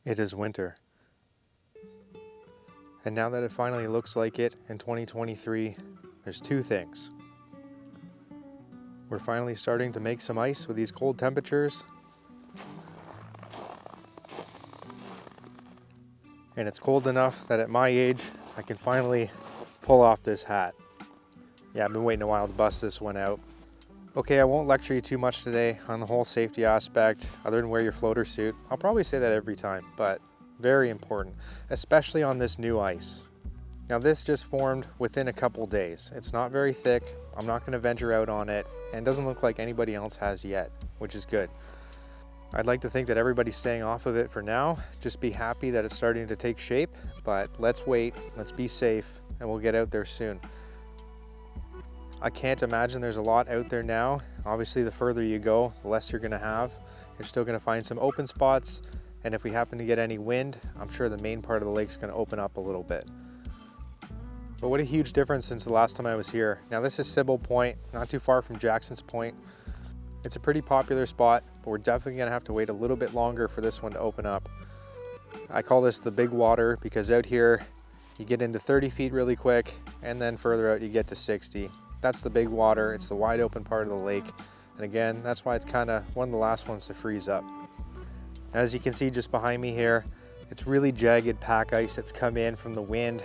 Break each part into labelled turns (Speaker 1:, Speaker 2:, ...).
Speaker 1: It is winter. And now that it finally looks like it in 2023, there's two things. We're finally starting to make some ice with these cold temperatures. And it's cold enough that at my age, I can finally pull off this hat. Yeah, I've been waiting a while to bust this one out. Okay, I won't lecture you too much today on the whole safety aspect, other than wear your floater suit. I'll probably say that every time, but very important, especially on this new ice. Now this just formed within a couple days. It's not very thick. I'm not gonna venture out on it, and it doesn't look like anybody else has yet, which is good. I'd like to think that everybody's staying off of it for now. Just be happy that it's starting to take shape, but let's wait, let's be safe, and we'll get out there soon. I can't imagine there's a lot out there now. Obviously, the further you go, the less you're gonna have. You're still gonna find some open spots, and if we happen to get any wind, I'm sure the main part of the lake's gonna open up a little bit. But what a huge difference since the last time I was here. Now this is Sibbald Point, not too far from Jackson's Point. It's a pretty popular spot, but we're definitely gonna have to wait a little bit longer for this one to open up. I call this the big water because out here, you get into 30 feet really quick, and then further out you get to 60. That's the big water. It's the wide open part of the lake. And again, that's why it's kind of one of the last ones to freeze up. As you can see just behind me here, it's really jagged pack ice that's come in from the wind.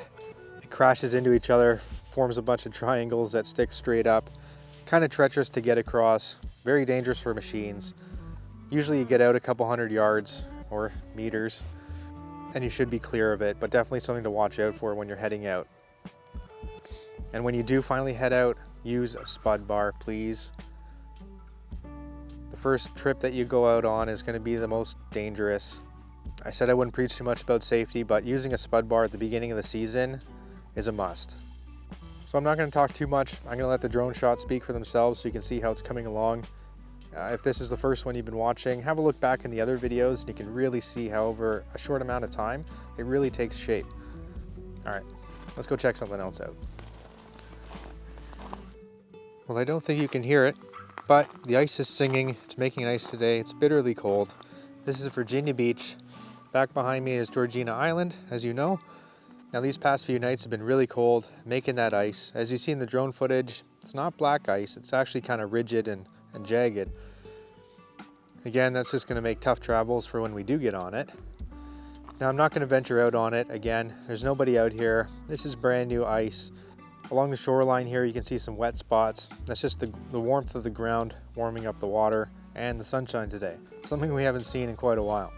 Speaker 1: It crashes into each other, forms a bunch of triangles that stick straight up. Kind of treacherous to get across, very dangerous for machines. Usually you get out a couple hundred yards or meters and you should be clear of it, but definitely something to watch out for when you're heading out. And when you do finally head out, use a spud bar, please. The first trip that you go out on is going to be the most dangerous. I said I wouldn't preach too much about safety, but using a spud bar at the beginning of the season is a must. So I'm not going to talk too much. I'm going to let the drone shots speak for themselves so you can see how it's coming along. If this is the first one you've been watching, have a look back in the other videos and you can really see how over a short amount of time, it really takes shape. All right, let's go check something else out. Well, I don't think you can hear it, but the ice is singing. It's making ice today. It's bitterly cold. This is Virginia Beach. Back behind me is Georgina Island, as you know. Now these past few nights have been really cold, making that ice. As you see in the drone footage, it's not black ice. It's actually kind of rigid and jagged. Again, that's just going to make tough travels for when we do get on it. Now I'm not going to venture out on it. Again, there's nobody out here. This is brand new ice. Along the shoreline here, you can see some wet spots. That's just the warmth of the ground warming up the water and the sunshine today. Something we haven't seen in quite a while.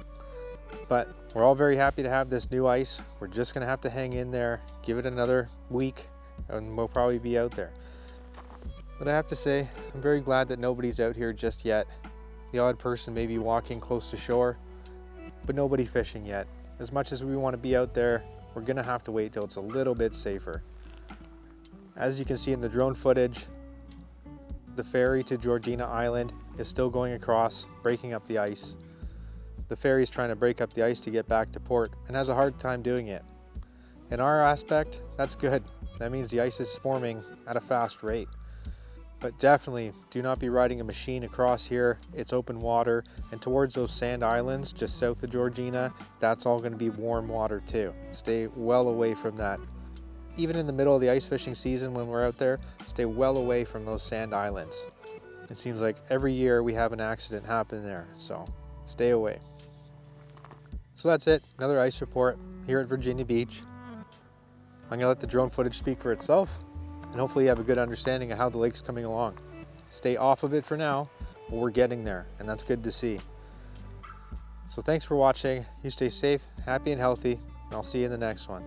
Speaker 1: But we're all very happy to have this new ice. We're just gonna have to hang in there, give it another week, and we'll probably be out there. But I have to say, I'm very glad that nobody's out here just yet. The odd person may be walking close to shore, but nobody fishing yet. As much as we want to be out there, we're gonna have to wait till it's a little bit safer. As you can see in the drone footage, the ferry to Georgina Island is still going across, breaking up the ice. The ferry is trying to break up the ice to get back to port and has a hard time doing it. In our aspect, that's good. That means the ice is forming at a fast rate. But definitely do not be riding a machine across here. It's open water, and towards those sand islands just south of Georgina, that's all going to be warm water too. Stay well away from that. Even in the middle of the ice fishing season when we're out there, stay well away from those sand islands. It seems like every year we have an accident happen there, so stay away. So that's it, another ice report here at Virginia Beach. I'm gonna let the drone footage speak for itself, and hopefully you have a good understanding of how the lake's coming along. Stay off of it for now, but we're getting there, and that's good to see. So thanks for watching. You stay safe, happy, and healthy, and I'll see you in the next one.